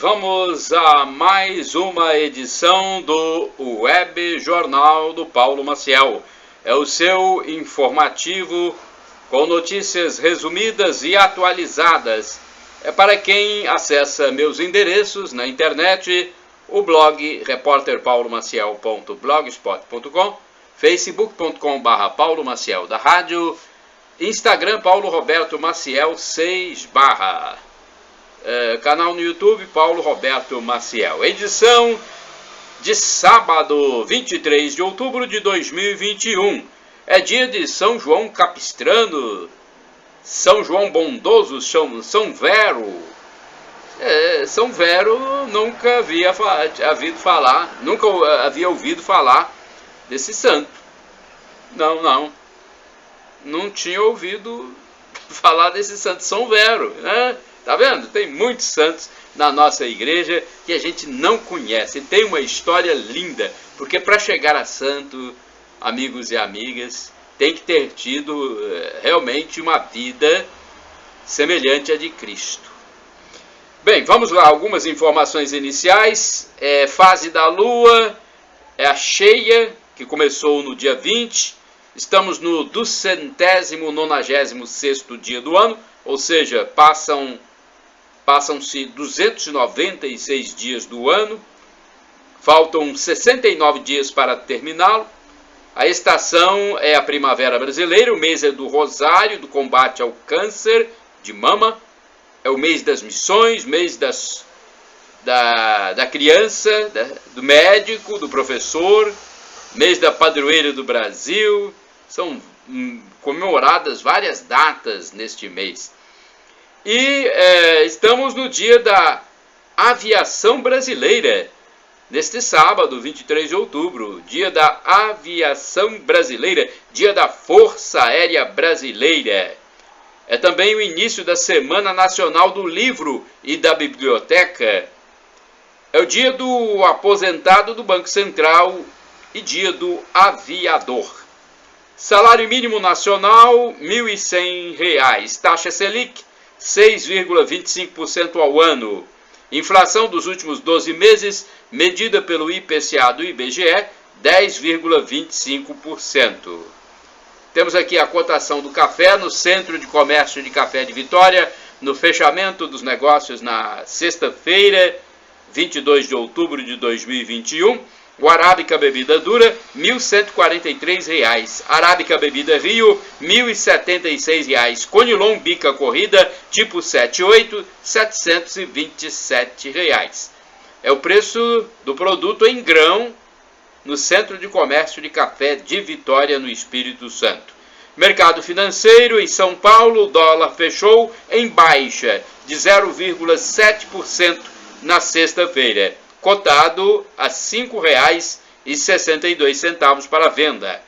vamos a mais uma edição do Web Jornal do Paulo Maciel. É o seu informativo com notícias resumidas e atualizadas. É para quem acessa meus endereços na internet, o blog repórterpaulomaciel.blogspot.com, facebook.com/Paulo Maciel da rádio, Instagram Paulo Roberto Maciel 6 /. Canal no YouTube, Paulo Roberto Maciel. Edição de sábado, 23 de outubro de 2021. É dia de São João Capistrano, São João Bondoso, São Vero. São Vero nunca havia ouvido falar desse santo. Não tinha ouvido falar desse santo São Vero, né? Tá vendo? Tem muitos santos na nossa igreja que a gente não conhece. Tem uma história linda, porque para chegar a santo, amigos e amigas, tem que ter tido realmente uma vida semelhante à de Cristo. Bem, vamos lá, algumas informações iniciais. Fase da Lua, a cheia, que começou no dia 20. Estamos no 296º dia do ano, ou seja, passam-se 296 dias do ano, faltam 69 dias para terminá-lo. A estação é a primavera brasileira, o mês é do rosário, do combate ao câncer de mama, é o mês das missões, mês da criança, do médico, do professor, mês da padroeira do Brasil. São comemoradas várias datas neste mês. E estamos no dia da aviação brasileira, neste sábado, 23 de outubro, dia da aviação brasileira, dia da Força Aérea Brasileira. É também o início da Semana Nacional do Livro e da Biblioteca. É o dia do aposentado do Banco Central e dia do aviador. Salário mínimo nacional, R$ 1.100. Taxa Selic, 6,25% ao ano. Inflação dos últimos 12 meses, medida pelo IPCA do IBGE, 10,25%. Temos aqui a cotação do café no Centro de Comércio de Café de Vitória, no fechamento dos negócios na sexta-feira, 22 de outubro de 2021. O Arábica Bebida Dura, R$ 1.143. Arábica Bebida Rio, R$ 1.076. Conilon Bica Corrida, tipo 78, R$ 727. É o preço do produto em grão no Centro de Comércio de Café de Vitória, no Espírito Santo. Mercado financeiro em São Paulo, o dólar fechou em baixa de 0,7% na sexta-feira, cotado a R$ 5,62 para venda.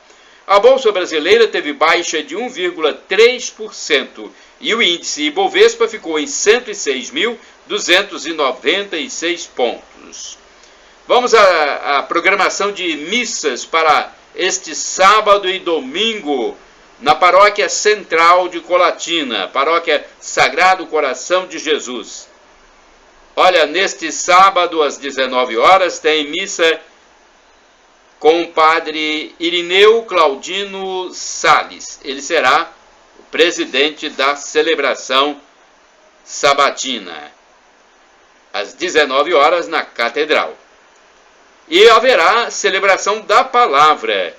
A Bolsa Brasileira teve baixa de 1,3% e o índice Ibovespa ficou em 106.296 pontos. Vamos à programação de missas para este sábado e domingo na Paróquia Central de Colatina, Paróquia Sagrado Coração de Jesus. Olha, neste sábado, às 19 horas, tem missa com o padre Irineu Claudino Sales. Ele será o presidente da celebração sabatina, às 19 horas, na Catedral. E haverá celebração da palavra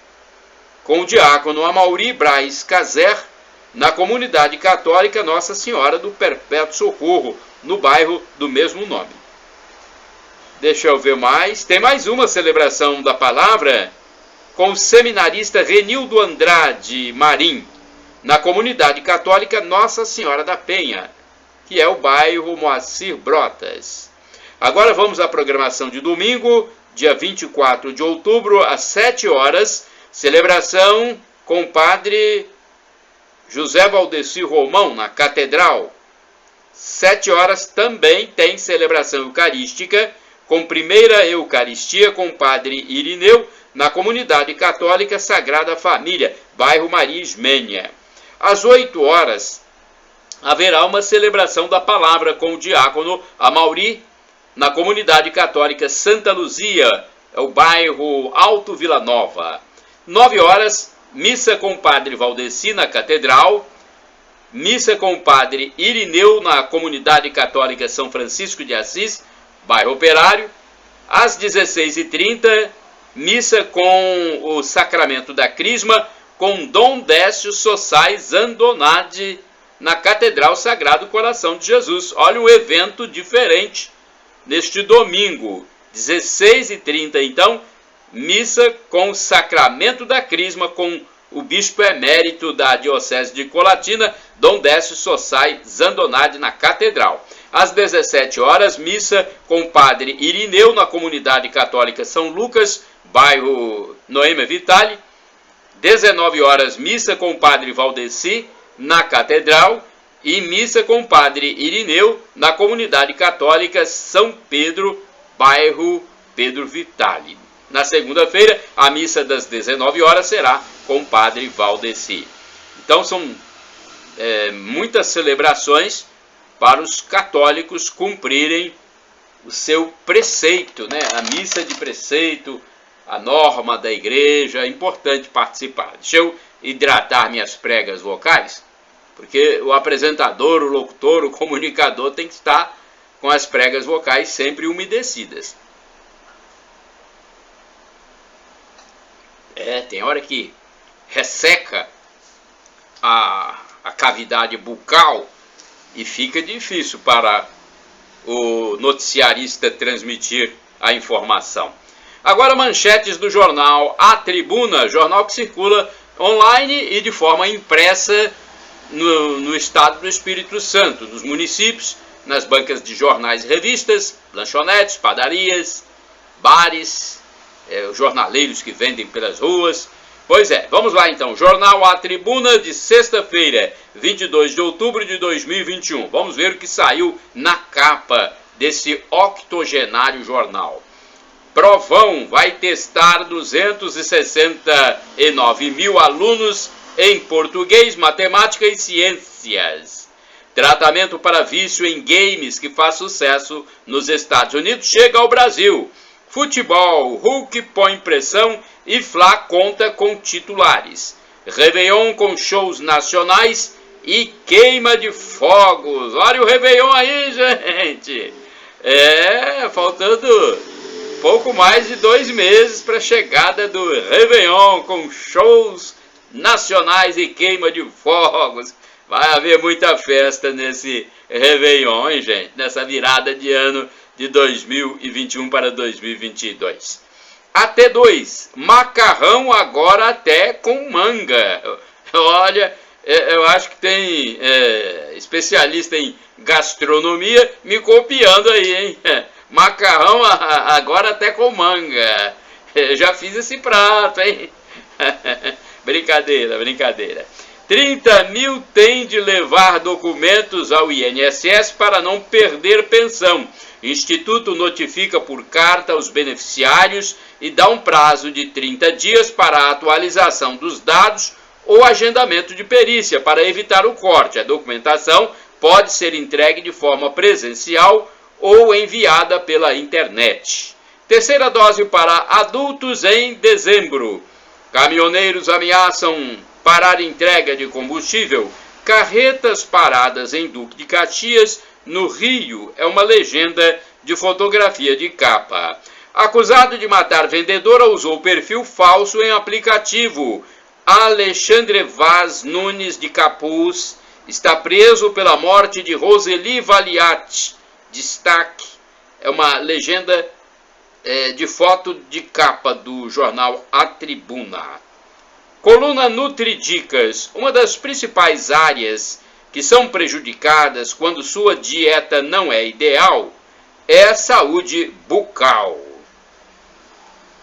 com o diácono Amaury Braz Caser, na comunidade católica Nossa Senhora do Perpétuo Socorro, no bairro do mesmo nome. Deixa eu ver mais. Tem mais uma celebração da palavra com o seminarista Renildo Andrade Marim, na comunidade católica Nossa Senhora da Penha, que é o bairro Moacir Brotas. Agora vamos à programação de domingo, dia 24 de outubro, às 7 horas, celebração com o padre José Valdeci Romão, na Catedral. 7 horas também tem celebração eucarística, com primeira Eucaristia com o padre Irineu, na comunidade católica Sagrada Família, bairro Maria Ismênia. Às 8 horas, haverá uma celebração da palavra com o diácono Amaury na comunidade católica Santa Luzia, é o bairro Alto Vila Nova. 9 horas, missa com o padre Valdeci na Catedral, missa com o padre Irineu na comunidade católica São Francisco de Assis, bairro Operário. Às 16h30, missa com o Sacramento da Crisma com Dom Décio Sossai Zandonade na Catedral Sagrado Coração de Jesus. Olha um evento diferente neste domingo, 16h30, então, missa com o Sacramento da Crisma com o bispo emérito da Diocese de Colatina, Dom Décio Sossai Zandonade, na Catedral. Às 17 horas, missa com o padre Irineu na comunidade católica São Lucas, bairro Noêmia Vitale. 19 horas, missa com o padre Valdeci na Catedral e missa com o padre Irineu na comunidade católica São Pedro, bairro Pedro Vitale. Na segunda-feira, a missa das 19 horas será com o padre Valdeci. Então são muitas celebrações para os católicos cumprirem o seu preceito, né? A missa de preceito, a norma da igreja, é importante participar. Deixa eu hidratar minhas pregas vocais, porque o apresentador, o locutor, o comunicador tem que estar com as pregas vocais sempre umedecidas. Tem hora que resseca a cavidade bucal e fica difícil para o noticiarista transmitir a informação. Agora, manchetes do jornal A Tribuna, jornal que circula online e de forma impressa no estado do Espírito Santo, nos municípios, nas bancas de jornais e revistas, lanchonetes, padarias, bares, os jornaleiros que vendem pelas ruas. Pois é, vamos lá então, jornal A Tribuna de sexta-feira, 22 de outubro de 2021. Vamos ver o que saiu na capa desse octogenário jornal. Provão vai testar 269 mil alunos em português, matemática e ciências. Tratamento para vício em games que faz sucesso nos Estados Unidos chega ao Brasil. Futebol, Hulk põe pressão e Fla conta com titulares. Réveillon com shows nacionais e queima de fogos. Olha o Réveillon aí, gente. Faltando pouco mais de 2 meses para a chegada do Réveillon com shows nacionais e queima de fogos. Vai haver muita festa nesse Réveillon, hein, gente? Nessa virada de ano de 2021 para 2022. AT2, macarrão agora até com manga. Olha, eu acho que tem especialista em gastronomia me copiando aí, hein? Macarrão agora até com manga. Eu já fiz esse prato, hein? Brincadeira, brincadeira. 30 mil tem de levar documentos ao INSS para não perder pensão. Instituto notifica por carta os beneficiários e dá um prazo de 30 dias para a atualização dos dados ou agendamento de perícia para evitar o corte. A documentação pode ser entregue de forma presencial ou enviada pela internet. Terceira dose para adultos em dezembro. Caminhoneiros ameaçam parar entrega de combustível. Carretas paradas em Duque de Caxias, no Rio, é uma legenda de fotografia de capa. Acusado de matar vendedora, usou perfil falso em aplicativo. Alexandre Vaz Nunes de Capuz está preso pela morte de Roseli Valiati. Destaque, é uma legenda de foto de capa do jornal A Tribuna. Coluna Nutridicas, uma das principais áreas que são prejudicadas quando sua dieta não é ideal é a saúde bucal.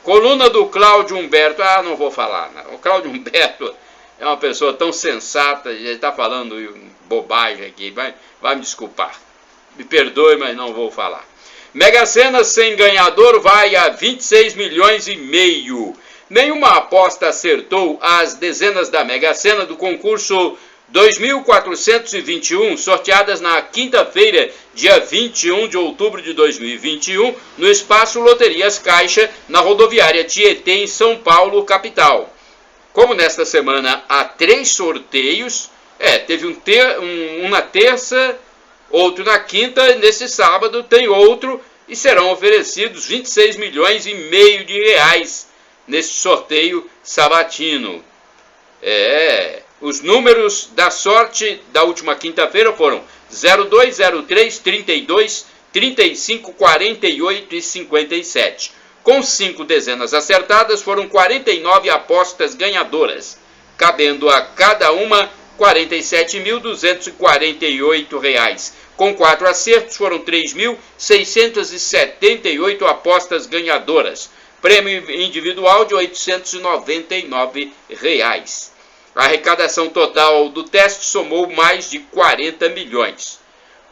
Coluna do Cláudio Humberto, não vou falar, não. O Cláudio Humberto é uma pessoa tão sensata, ele está falando bobagem aqui, vai me desculpar. Me perdoe, mas não vou falar. Mega Sena sem ganhador vai a 26 milhões e meio. Nenhuma aposta acertou as dezenas da Mega Sena do concurso 2.421 sorteadas na quinta-feira, dia 21 de outubro de 2021, no espaço Loterias Caixa, na rodoviária Tietê, em São Paulo, capital. Como nesta semana há 3 sorteios, teve um na terça, outro na quinta, nesse sábado tem outro, e serão oferecidos 26 milhões e meio de reais neste sorteio sabatino. Os números da sorte da última quinta-feira foram 02, 03, 32, 35, 48 e 57. Com 5 dezenas acertadas, foram 49 apostas ganhadoras, cabendo a cada uma R$ 47.248. Com 4 acertos, foram 3.678 apostas ganhadoras. Prêmio individual de R$ 899. A arrecadação total do teste somou mais de 40 milhões.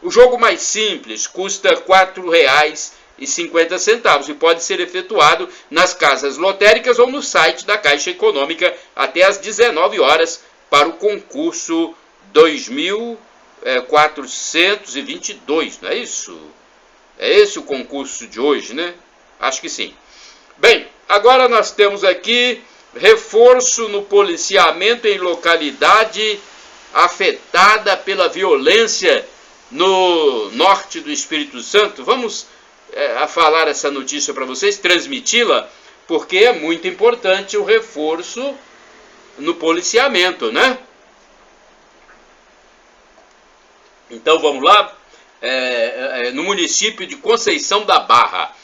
O jogo mais simples custa R$ 4,50 e pode ser efetuado nas casas lotéricas ou no site da Caixa Econômica até às 19 horas para o concurso 2422, não é isso? É esse o concurso de hoje, né? Acho que sim. Bem, agora nós temos aqui reforço no policiamento em localidade afetada pela violência no norte do Espírito Santo. Vamos a falar essa notícia para vocês, transmiti-la, porque é muito importante o reforço no policiamento, né? Então vamos lá. No município de Conceição da Barra,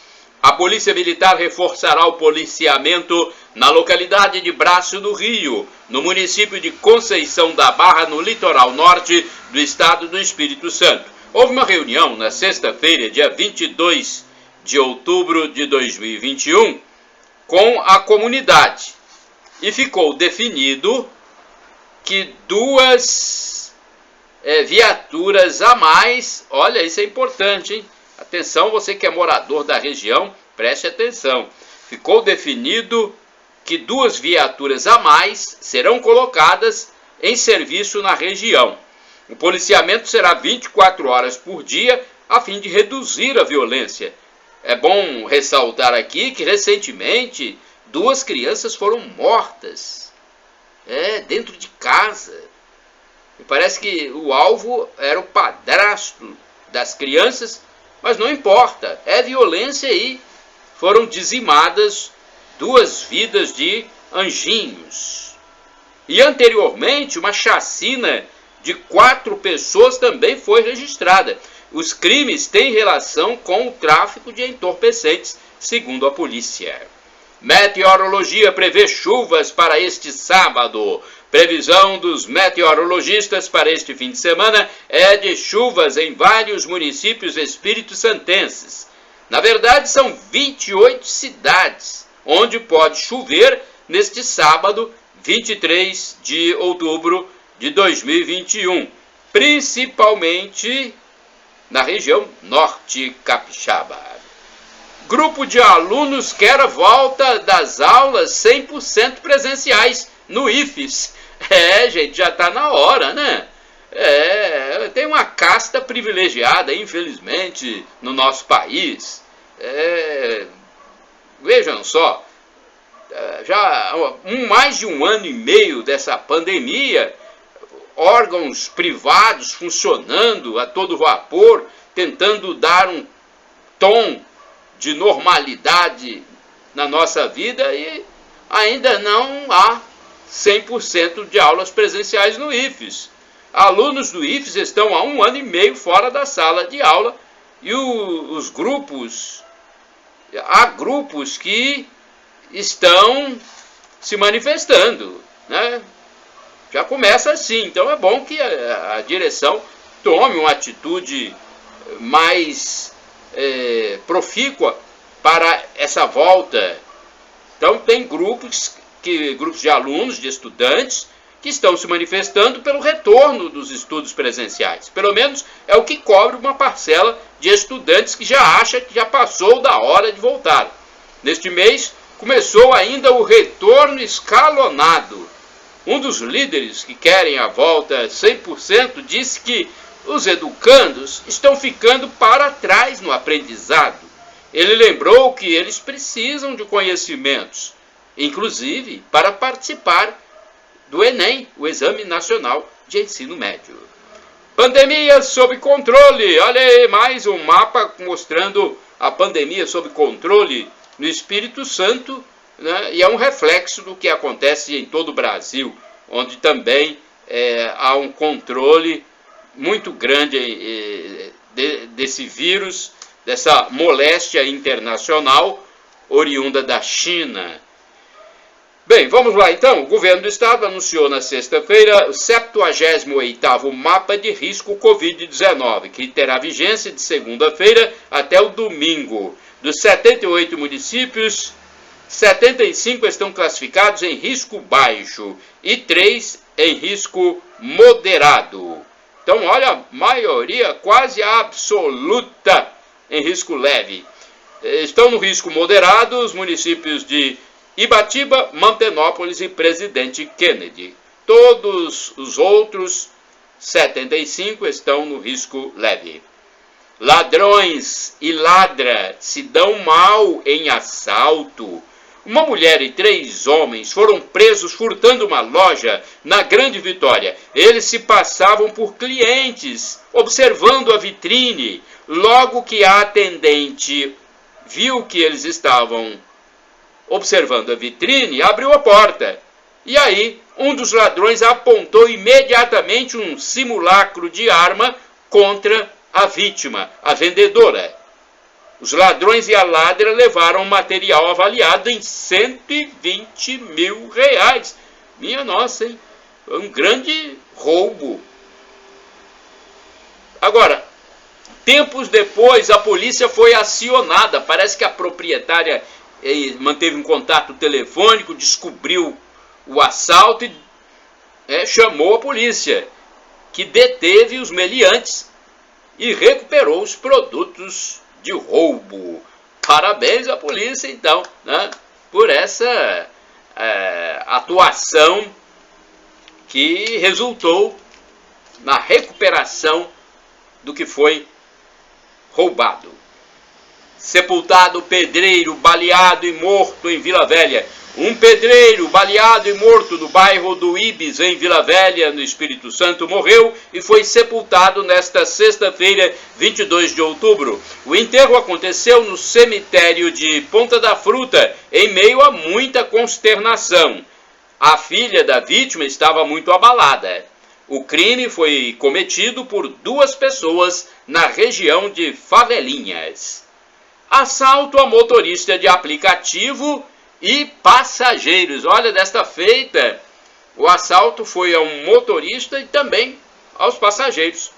a Polícia Militar reforçará o policiamento na localidade de Braço do Rio, no município de Conceição da Barra, no litoral norte do estado do Espírito Santo. Houve uma reunião na sexta-feira, dia 22 de outubro de 2021, com a comunidade. E ficou definido que 2 viaturas a mais, olha, isso é importante, hein? Atenção, você que é morador da região, preste atenção. Ficou definido que 2 viaturas a mais serão colocadas em serviço na região. O policiamento será 24 horas por dia, a fim de reduzir a violência. É bom ressaltar aqui que recentemente 2 crianças foram mortas, dentro de casa. E parece que o alvo era o padrasto das crianças, mas não importa, é violência aí. Foram dizimadas 2 vidas de anjinhos. E anteriormente, uma chacina de 4 pessoas também foi registrada. Os crimes têm relação com o tráfico de entorpecentes, segundo a polícia. Meteorologia prevê chuvas para este sábado. Previsão dos meteorologistas para este fim de semana é de chuvas em vários municípios espírito-santenses. Na verdade, são 28 cidades onde pode chover neste sábado, 23 de outubro de 2021, principalmente na região norte capixaba. Grupo de alunos quer a volta das aulas 100% presenciais no IFES. Gente, já está na hora, né? Tem uma casta privilegiada, infelizmente, no nosso país. Vejam só, já mais de 1 ano e meio dessa pandemia, órgãos privados funcionando a todo vapor, tentando dar um tom de normalidade na nossa vida, e ainda não há 100% de aulas presenciais no IFES. Alunos do IFES estão há 1 ano e meio fora da sala de aula, e há grupos que estão se manifestando, né? Já começa assim. Então é bom que a direção tome uma atitude mais profícua para essa volta. Então tem grupos de alunos, de estudantes, que estão se manifestando pelo retorno dos estudos presenciais. Pelo menos é o que cobre uma parcela de estudantes que já acha que já passou da hora de voltar. Neste mês começou ainda o retorno escalonado. Um dos líderes que querem a volta 100% disse que os educandos estão ficando para trás no aprendizado. Ele lembrou que eles precisam de conhecimentos, inclusive para participar do Enem, o Exame Nacional de Ensino Médio. Pandemia sob controle. Olha aí, mais um mapa mostrando a pandemia sob controle no Espírito Santo, né? E é um reflexo do que acontece em todo o Brasil, onde também há um controle muito grande desse vírus, dessa moléstia internacional oriunda da China. Bem, vamos lá então. O governo do estado anunciou na sexta-feira o 78º mapa de risco Covid-19, que terá vigência de segunda-feira até o domingo. Dos 78 municípios, 75 estão classificados em risco baixo e 3 em risco moderado. Então, olha, a maioria quase absoluta em risco leve. Estão no risco moderado os municípios de Ibatiba, Mantenópolis e Presidente Kennedy. Todos os outros 75 estão no risco leve. Ladrões e ladra se dão mal em assalto. Uma mulher e 3 homens foram presos furtando uma loja na Grande Vitória. Eles se passavam por clientes, observando a vitrine. Logo que a atendente viu que eles estavam observando a vitrine, abriu a porta. E aí, um dos ladrões apontou imediatamente um simulacro de arma contra a vítima, a vendedora. Os ladrões e a ladra levaram material avaliado em 120 mil reais. Minha nossa, hein? Foi um grande roubo. Agora, tempos depois, a polícia foi acionada. Parece que a proprietária manteve um contato telefônico, descobriu o assalto e chamou a polícia, que deteve os meliantes e recuperou os produtos de roubo. Parabéns à polícia, então, né, por essa atuação que resultou na recuperação do que foi roubado. Sepultado pedreiro baleado e morto em Vila Velha. Um pedreiro baleado e morto no bairro do Ibis, em Vila Velha, no Espírito Santo, morreu e foi sepultado nesta sexta-feira, 22 de outubro. O enterro aconteceu no cemitério de Ponta da Fruta, em meio a muita consternação. A filha da vítima estava muito abalada. O crime foi cometido por 2 pessoas na região de Favelinhas. Assalto a motorista de aplicativo e passageiros. Olha, desta feita, o assalto foi a um motorista e também aos passageiros.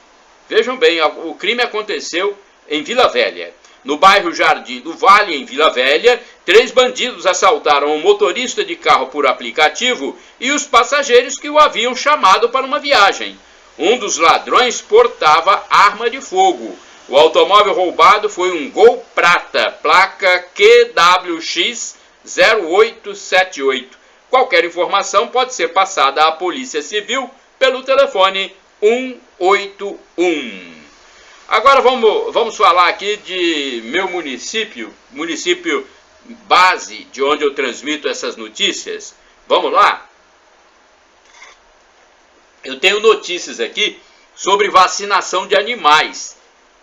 Vejam bem, o crime aconteceu em Vila Velha. No bairro Jardim do Vale, em Vila Velha, 3 bandidos assaltaram um motorista de carro por aplicativo e os passageiros que o haviam chamado para uma viagem. Um dos ladrões portava arma de fogo. O automóvel roubado foi um Gol Prata, placa QWX 0878. Qualquer informação pode ser passada à Polícia Civil pelo telefone 181. Agora vamos falar aqui de meu município base de onde eu transmito essas notícias. Vamos lá? Eu tenho notícias aqui sobre vacinação de animais.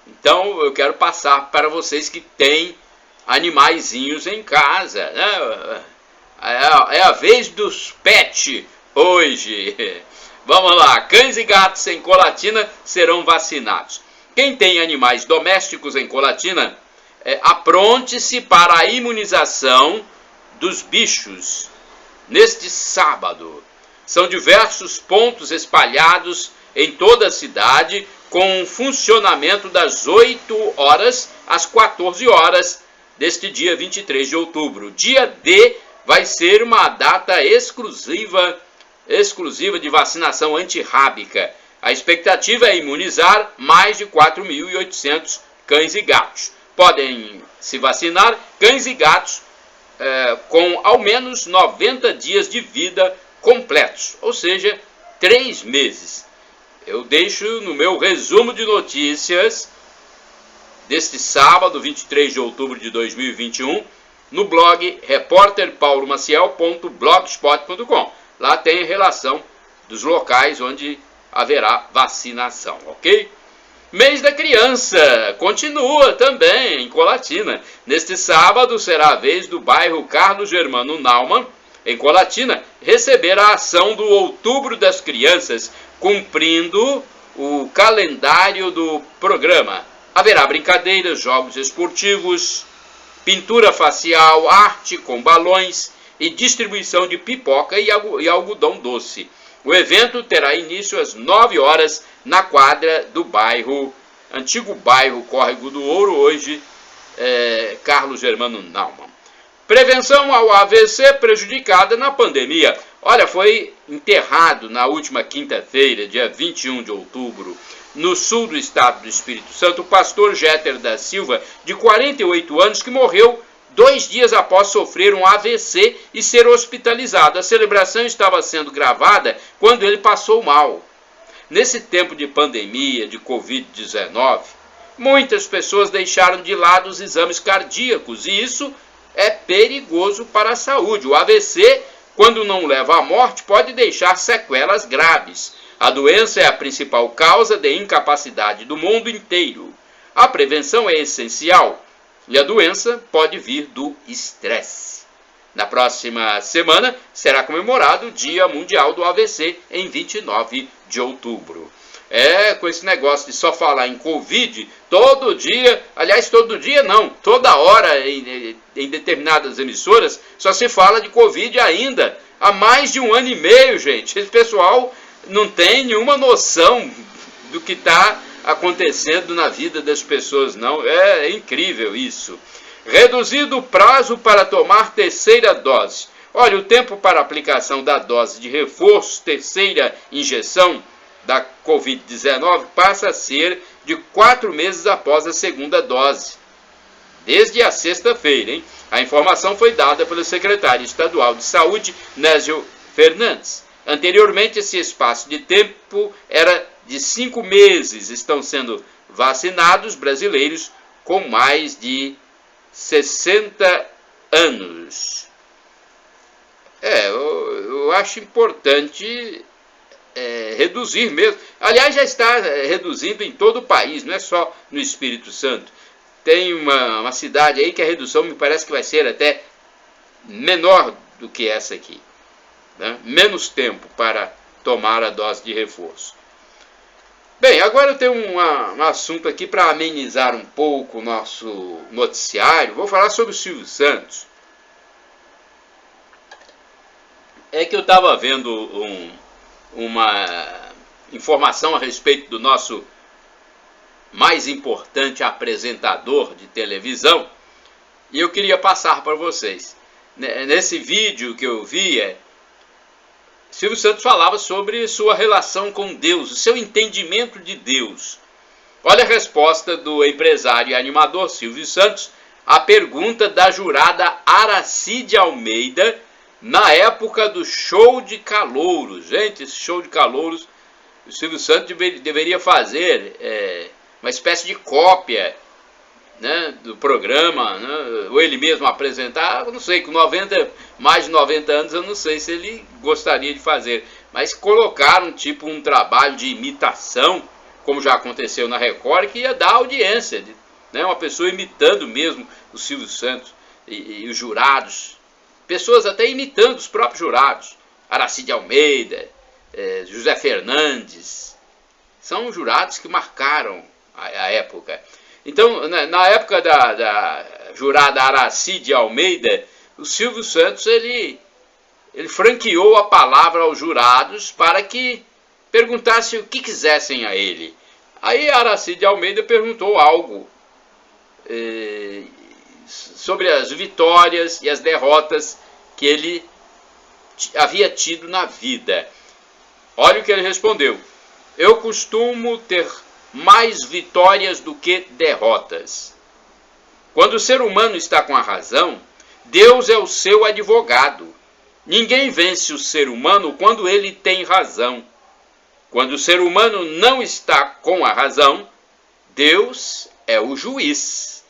Então eu quero passar para vocês que têm animaizinhos em casa, né? É a vez dos pets hoje. Vamos lá, cães e gatos em Colatina serão vacinados. Quem tem animais domésticos em Colatina, apronte-se para a imunização dos bichos neste sábado. São diversos pontos espalhados em toda a cidade, com funcionamento das 8 horas às 14 horas deste dia 23 de outubro. Dia D vai ser uma data exclusiva de vacinação antirrábica. A expectativa é imunizar mais de 4.800 cães e gatos. Podem se vacinar cães e gatos com ao menos 90 dias de vida completos, ou seja, 3 meses. Eu deixo no meu resumo de notícias deste sábado, 23 de outubro de 2021, no blog repórterpaulomaciel.blogspot.com. Lá tem a relação dos locais onde haverá vacinação, ok? Mês da Criança continua também em Colatina. Neste sábado será a vez do bairro Carlos Germano Naumann, em Colatina, receber a ação do Outubro das Crianças, cumprindo o calendário do programa. Haverá brincadeiras, jogos esportivos, pintura facial, arte com balões e distribuição de pipoca e algodão doce. O evento terá início às 9 horas na quadra do bairro, antigo bairro Córrego do Ouro, hoje Carlos Germano Naumann. Prevenção ao AVC prejudicada na pandemia. Olha, foi enterrado na última quinta-feira, dia 21 de outubro, no sul do estado do Espírito Santo, o pastor Jeter da Silva, de 48 anos, que morreu 2 dias após sofrer um AVC e ser hospitalizado. A celebração estava sendo gravada quando ele passou mal. Nesse tempo de pandemia, de Covid-19, muitas pessoas deixaram de lado os exames cardíacos e isso é perigoso para a saúde. O AVC, quando não leva à morte, pode deixar sequelas graves. A doença é a principal causa de incapacidade do mundo inteiro. A prevenção é essencial e a doença pode vir do estresse. Na próxima semana será comemorado o Dia Mundial do AVC, em 29 de outubro. Com esse negócio de só falar em Covid, todo dia, aliás, todo dia não, toda hora em determinadas emissoras, só se fala de Covid ainda, há mais de 1 ano e meio, gente. Esse pessoal não tem nenhuma noção do que está acontecendo na vida das pessoas, não. É incrível isso. Reduzido o prazo para tomar terceira dose. Olha, o tempo para aplicação da dose de reforço, terceira injeção da Covid-19, passa a ser de 4 meses após a segunda dose, desde a sexta-feira, hein? A informação foi dada pelo secretário estadual de Saúde, Nésio Fernandes. Anteriormente, esse espaço de tempo era de 5 meses. Estão sendo vacinados brasileiros com mais de 60 anos. Eu acho importante reduzir mesmo. Aliás, já está reduzindo em todo o país, não é só no Espírito Santo. Tem uma cidade aí que a redução me parece que vai ser até menor do que essa aqui, né? Menos tempo para tomar a dose de reforço. Bem, agora eu tenho um assunto aqui para amenizar um pouco o nosso noticiário. Vou falar sobre o Silvio Santos. É que eu estava vendo uma informação a respeito do nosso mais importante apresentador de televisão e eu queria passar para vocês. Nesse vídeo que eu vi, Silvio Santos falava sobre sua relação com Deus, o seu entendimento de Deus. Olha a resposta do empresário e animador Silvio Santos à pergunta da jurada Aracide Almeida na época do show de calouros. Gente, esse show de calouros, o Silvio Santos deveria fazer uma espécie de cópia, né, do programa, né, ou ele mesmo apresentar. Eu não sei, com mais de 90 anos, eu não sei se ele gostaria de fazer, mas colocar um trabalho de imitação, como já aconteceu na Record, que ia dar audiência, né, uma pessoa imitando mesmo o Silvio Santos e os jurados, pessoas até imitando os próprios jurados, Aracide Almeida, José Fernandes, são jurados que marcaram a época. Então, na época da jurada Aracide Almeida, o Silvio Santos ele franqueou a palavra aos jurados para que perguntassem o que quisessem a ele. Aí Aracide Almeida perguntou algo sobre as vitórias e as derrotas que ele havia tido na vida. Olha o que ele respondeu: eu costumo ter mais vitórias do que derrotas. Quando o ser humano está com a razão, Deus é o seu advogado. Ninguém vence o ser humano quando ele tem razão. Quando o ser humano não está com a razão, Deus é o juiz.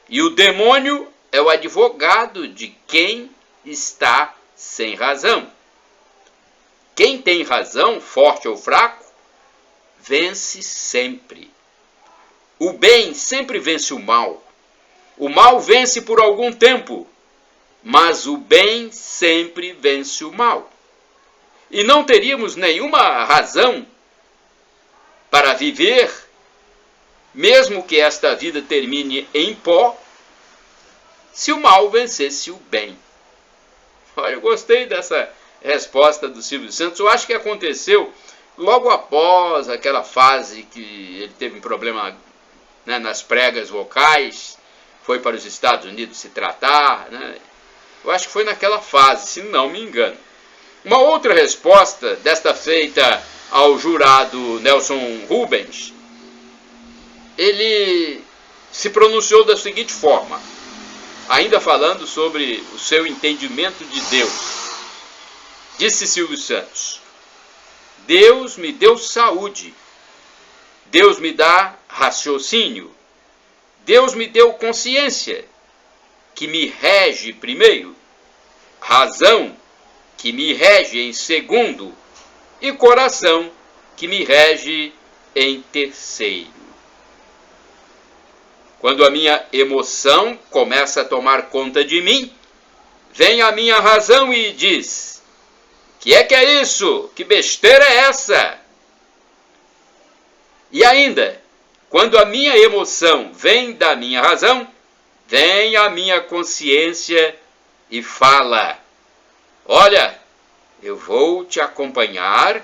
E o demônio é o advogado de quem está sem razão. Quem tem razão, forte ou fraco, vence sempre. O bem sempre vence o mal. O mal vence por algum tempo, mas o bem sempre vence o mal. E não teríamos nenhuma razão para viver, mesmo que esta vida termine em pó, se o mal vencesse o bem. Olha, eu gostei dessa resposta do Silvio Santos. Eu acho que aconteceu logo após aquela fase que ele teve um problema, né, nas pregas vocais, foi para os Estados Unidos se tratar, né? Eu acho que foi naquela fase, se não me engano. Uma outra resposta, desta feita ao jurado Nelson Rubens, ele se pronunciou da seguinte forma, ainda falando sobre o seu entendimento de Deus. Disse Silvio Santos: Deus me deu saúde, Deus me dá raciocínio, Deus me deu consciência, que me rege primeiro, razão, que me rege em segundo, e coração, que me rege em terceiro. Quando a minha emoção começa a tomar conta de mim, vem a minha razão e diz: que é isso? Que besteira é essa? E ainda, quando a minha emoção vem da minha razão, vem a minha consciência e fala: olha, eu vou te acompanhar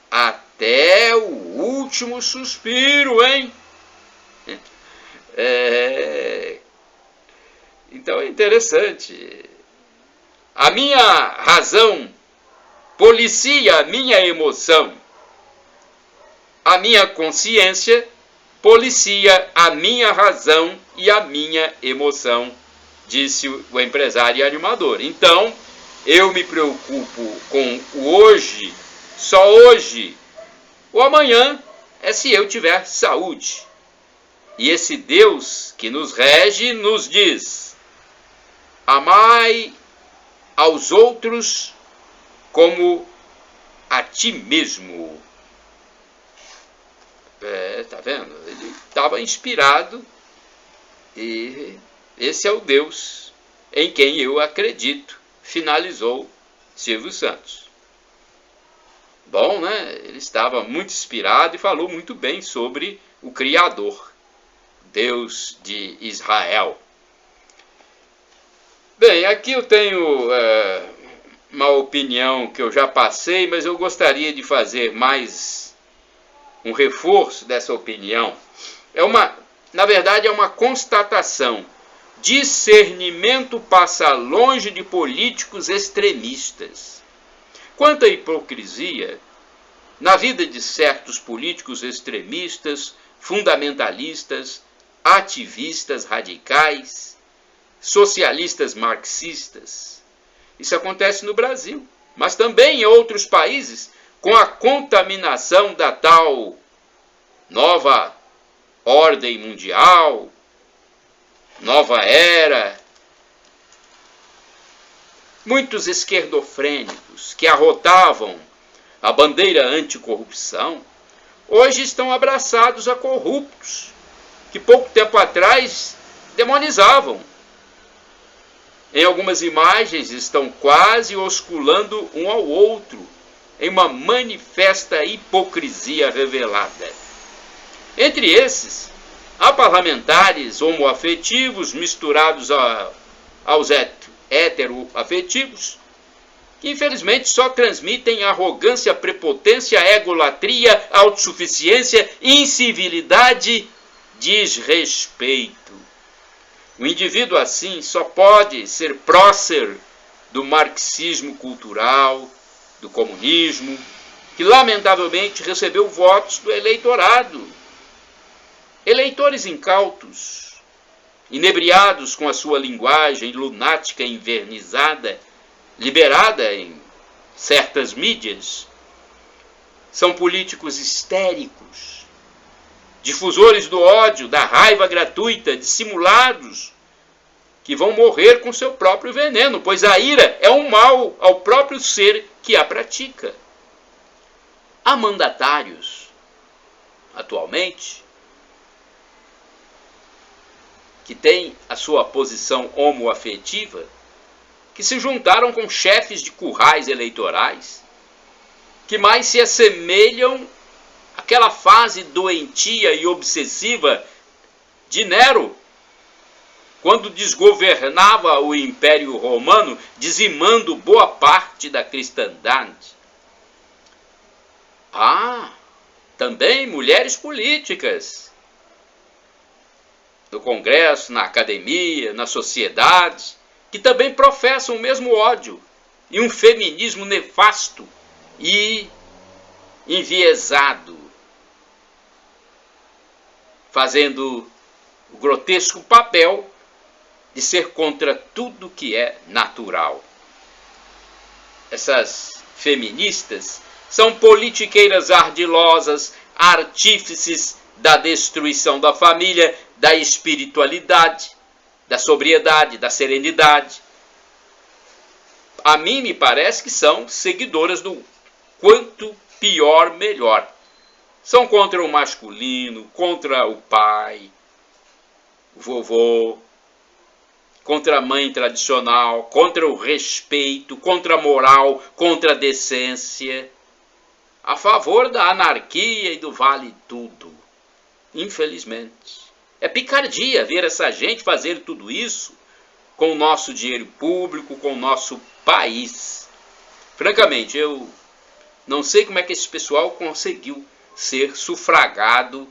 até o último suspiro, hein? Então é interessante. A minha razão policia a minha emoção. A minha consciência policia a minha razão e a minha emoção, disse o empresário e animador. Então, eu me preocupo com o hoje, só hoje. O amanhã é se eu tiver saúde. E esse Deus que nos rege nos diz: amai aos outros como a ti mesmo. Tá vendo? Ele estava inspirado e esse é o Deus em quem eu acredito, finalizou Silvio Santos. Bom, né? Ele estava muito inspirado e falou muito bem sobre o Criador, Deus de Israel. Bem, aqui eu tenho uma opinião que eu já passei, mas eu gostaria de fazer mais um reforço dessa opinião. Na verdade, é uma constatação. Discernimento passa longe de políticos extremistas. Quanto à hipocrisia, na vida de certos políticos extremistas, fundamentalistas, ativistas radicais, socialistas marxistas. Isso acontece no Brasil, mas também em outros países, com a contaminação da tal nova ordem mundial, nova era. Muitos esquerdofrênicos que arrotavam a bandeira anticorrupção, hoje estão abraçados a corruptos, que pouco tempo atrás demonizavam. Em algumas imagens estão quase osculando um ao outro, em uma manifesta hipocrisia revelada. Entre esses, há parlamentares homoafetivos misturados aos heteroafetivos, que infelizmente só transmitem arrogância, prepotência, egolatria, autossuficiência, incivilidade, desrespeito. O indivíduo assim só pode ser prócer do marxismo cultural, do comunismo, que lamentavelmente recebeu votos do eleitorado. Eleitores incautos, inebriados com a sua linguagem lunática e invernizada, liberada em certas mídias. São políticos histéricos, difusores do ódio, da raiva gratuita, dissimulados, que vão morrer com seu próprio veneno, pois a ira é um mal ao próprio ser que a pratica. Há mandatários, atualmente, que têm a sua posição homoafetiva, que se juntaram com chefes de currais eleitorais, que mais se assemelham àquela fase doentia e obsessiva de Nero, quando desgovernava o Império Romano, dizimando boa parte da cristandade. Também mulheres políticas, no Congresso, na academia, na sociedade, que também professam o mesmo ódio e um feminismo nefasto e enviesado, fazendo o grotesco papel de ser contra tudo que é natural. Essas feministas são politiqueiras ardilosas, artífices da destruição da família, da espiritualidade, da sobriedade, da serenidade. A mim me parece que são seguidoras do quanto pior, melhor. São contra o masculino, contra o pai, o vovô, contra a mãe tradicional, contra o respeito, contra a moral, contra a decência, a favor da anarquia e do vale tudo. Infelizmente. É picardia ver essa gente fazer tudo isso com o nosso dinheiro público, com o nosso país. Francamente, eu não sei como é que esse pessoal conseguiu ser sufragado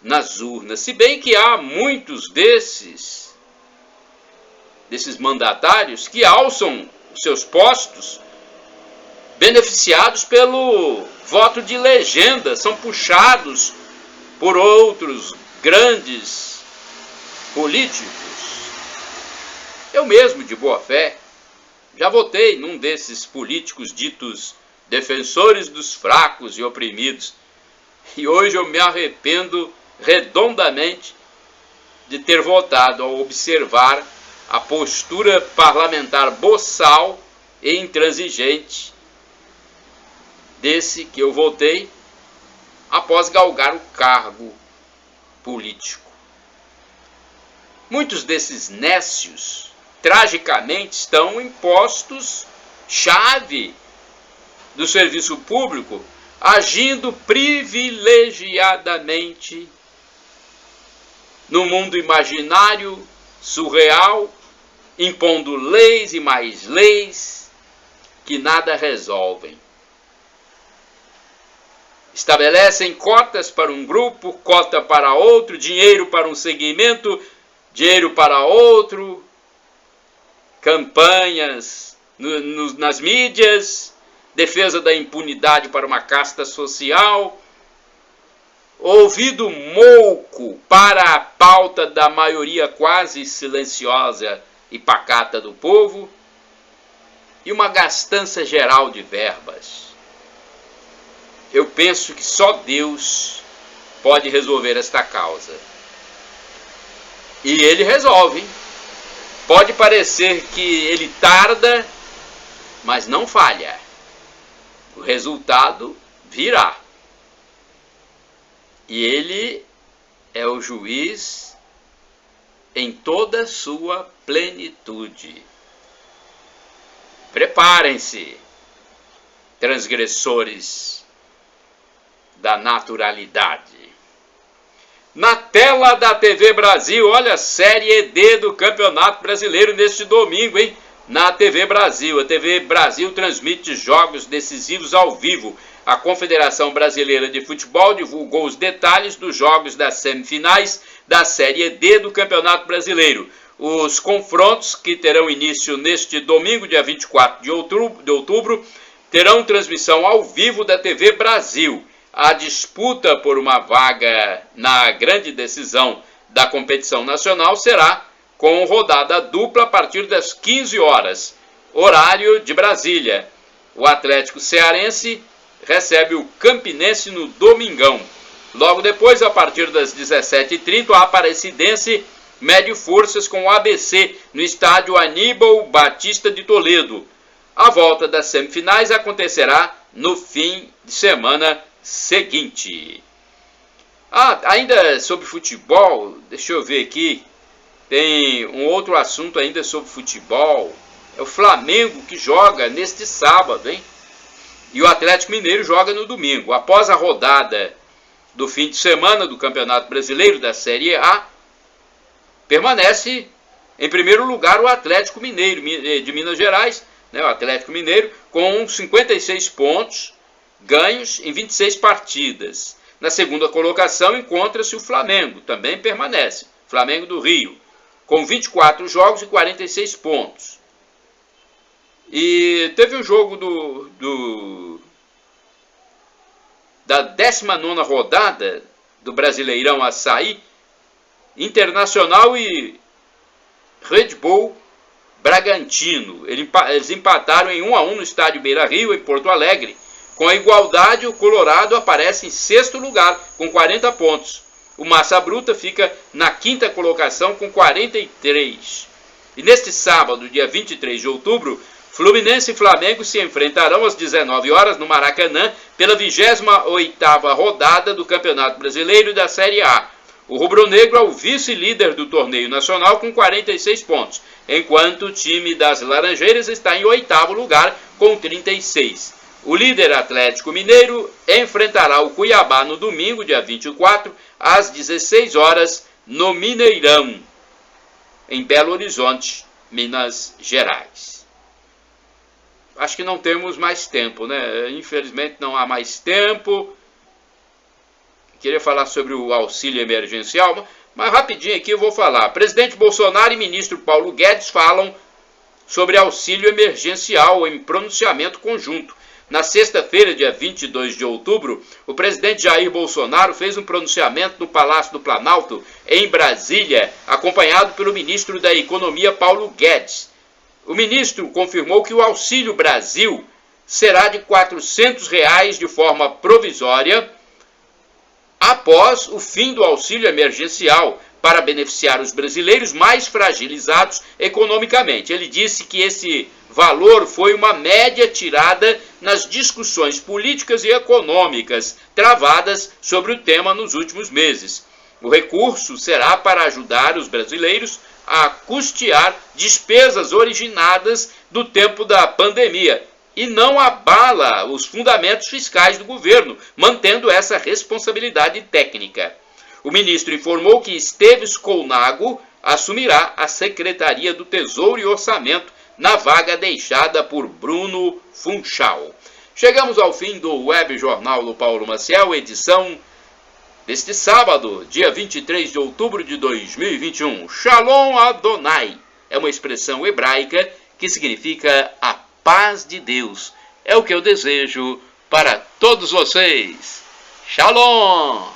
nas urnas. Se bem que há muitos desses mandatários que alçam os seus postos beneficiados pelo voto de legenda, são puxados por outros grandes políticos. Eu mesmo, de boa fé, já votei num desses políticos ditos defensores dos fracos e oprimidos, e hoje eu me arrependo redondamente de ter votado ao observar a postura parlamentar boçal e intransigente desse que eu votei após galgar o cargo político. Muitos desses nécios, tragicamente, estão em postos-chave do serviço público, agindo privilegiadamente no mundo imaginário, surreal, impondo leis e mais leis que nada resolvem. Estabelecem cotas para um grupo, cota para outro, dinheiro para um segmento, dinheiro para outro, campanhas nas mídias, defesa da impunidade para uma casta social, ouvido mouco para a pauta da maioria quase silenciosa e pacata do povo, e uma gastança geral de verbas. Eu penso que só Deus pode resolver esta causa. E ele resolve. Pode parecer que ele tarda, mas não falha. O resultado virá. E ele é o juiz em toda a sua plenitude. Preparem-se, transgressores da naturalidade. Na tela da TV Brasil, olha a Série D do Campeonato Brasileiro neste domingo, hein? Na TV Brasil. A TV Brasil transmite jogos decisivos ao vivo. A Confederação Brasileira de Futebol divulgou os detalhes dos jogos das semifinais da Série D do Campeonato Brasileiro. Os confrontos, que terão início neste domingo, dia 24 de outubro, terão transmissão ao vivo da TV Brasil. A disputa por uma vaga na grande decisão da competição nacional será com rodada dupla a partir das 15 horas. horário de Brasília. O Atlético Cearense recebe o Campinense no domingão. Logo depois, a partir das 17h30, a Aparecidense mede forças com o ABC no estádio Aníbal Batista de Toledo. A volta das semifinais acontecerá no fim de semana seguinte. Ainda sobre futebol, deixa eu ver aqui, tem um outro assunto ainda sobre futebol. É o Flamengo que joga neste sábado, hein? E o Atlético Mineiro joga no domingo. Após a rodada do fim de semana do Campeonato Brasileiro da Série A, permanece em primeiro lugar o Atlético Mineiro de Minas Gerais, né? O Atlético Mineiro com 56 pontos ganhos em 26 partidas. Na segunda colocação encontra-se o Flamengo, também permanece, Flamengo do Rio, com 24 jogos e 46 pontos. E teve um jogo da 19ª rodada do Brasileirão Açaí, Internacional e Red Bull Bragantino. Eles empataram em 1-1 no estádio Beira-Rio, em Porto Alegre. Com a igualdade, o Colorado aparece em sexto lugar, com 40 pontos. O Massa Bruta fica na quinta colocação, com 43. E neste sábado, dia 23 de outubro, Fluminense e Flamengo se enfrentarão às 19 horas no Maracanã pela 28ª rodada do Campeonato Brasileiro da Série A. O rubro-negro é o vice-líder do torneio nacional com 46 pontos, enquanto o time das Laranjeiras está em 8º lugar com 36. O líder Atlético Mineiro enfrentará o Cuiabá no domingo, dia 24, às 16 horas, no Mineirão, em Belo Horizonte, Minas Gerais. Acho que não temos mais tempo, né? Infelizmente não há mais tempo. Queria falar sobre o auxílio emergencial, mas rapidinho aqui eu vou falar. Presidente Bolsonaro e ministro Paulo Guedes falam sobre auxílio emergencial em pronunciamento conjunto. Na sexta-feira, dia 22 de outubro, o presidente Jair Bolsonaro fez um pronunciamento no Palácio do Planalto, em Brasília, acompanhado pelo ministro da Economia Paulo Guedes. O ministro confirmou que o Auxílio Brasil será de R$ 400 de forma provisória após o fim do auxílio emergencial para beneficiar os brasileiros mais fragilizados economicamente. Ele disse que esse valor foi uma média tirada nas discussões políticas e econômicas travadas sobre o tema nos últimos meses. O recurso será para ajudar os brasileiros a custear despesas originadas do tempo da pandemia e não abala os fundamentos fiscais do governo, mantendo essa responsabilidade técnica. O ministro informou que Esteves Colnago assumirá a Secretaria do Tesouro e Orçamento na vaga deixada por Bruno Funchal. Chegamos ao fim do Web Jornal do Paulo Maciel, edição deste sábado, dia 23 de outubro de 2021. Shalom Adonai é uma expressão hebraica que significa a paz de Deus. É o que eu desejo para todos vocês. Shalom!